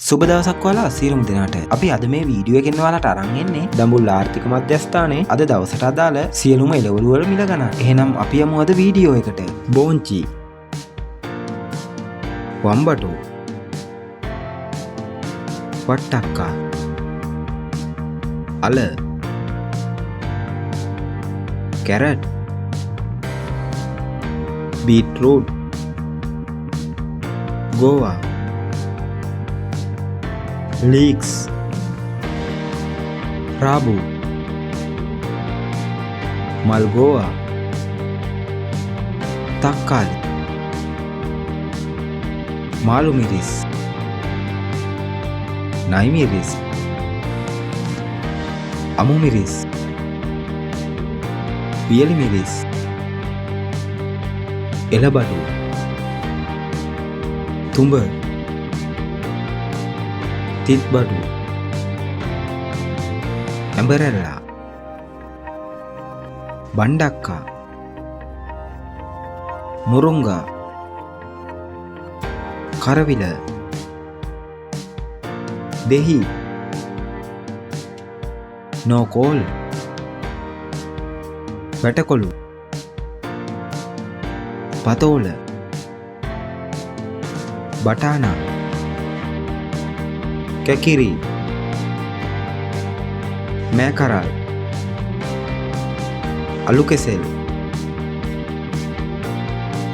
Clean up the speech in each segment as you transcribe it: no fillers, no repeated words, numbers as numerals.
සුබ දවසක් ඔයාලා සියලුම දෙනාට. අපි අද මේ වීඩියෝ එකෙන් ඔයාලට අරන් එන්නේ දඹුල්ල ආර්ථික මධ්‍යස්ථානයේ අද දවසට අදාළ සියලුම එළවලු වල මිල ගණන්. එහෙනම් අපි යමු අද වීඩියෝ එකට. බෝංචි, වම්බටු, වට්ටක්කා, අල, කැරට්, බීට්රූට්, ගෝවා, leeks, rabu, malgoa, takkali, malu miris, nai miris, amu miris, viyali miris, elabadu, tumba, තිත්බඩු, ඇඹරැල්ලා, බණ්ඩක්කා, මුරුංගා, කරවිල, දෙහි, නෝකෝල්, වැටකොළු, පතෝල, බටානා, කැකිරි, මෑකරල්, අලු කෙසෙල්,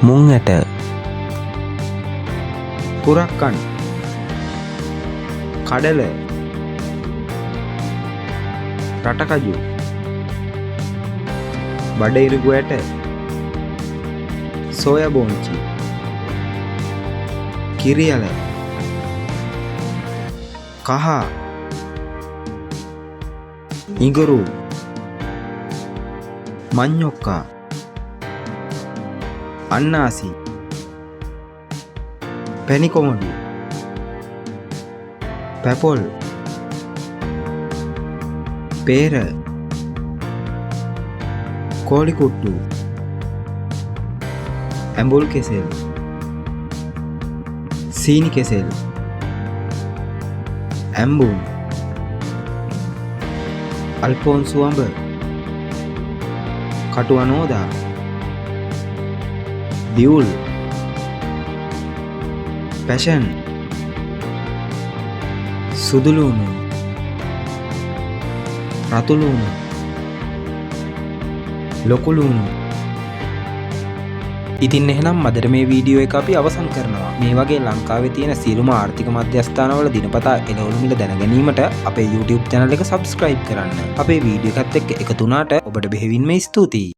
මුං ඇට, කුරක්කන්, කඩල, රටකජු, බඩඉරුගු ඇට, සෝයා බෝංචි, කිරියල, කහ, ඉඟුරු, මඤ්ඤොක්කා, අන්නාසි, පැණිකොමඩු, පැපොල්, පේර, කෝලිකුට්ටු, ඇඹුල් කෙසෙල්, සීනි කෙසෙල්, ඇම්බුම්, අල්ෆෝන්සු අඹ, කටු අනෝදා, දියුල්, පැෂන්, සුදුලුණු, රතුලුණු, ලොකුලුණු. ඉතින් එහෙනම් අදට මේ වීඩියෝ එක අපි අවසන් කරනවා. මේ වගේ ලංකාවේ තියෙන සියලුම ආර්ථික මධ්‍යස්ථානවල දිනපතා එළවලු මිල දැන ගැනීමට අපේ YouTube channel එක subscribe කරන්න. අපේ වීඩියෝ එකත් එක්ක එකතු වුණාට ඔබට බෙහෙවින්ම ස්තුතියි.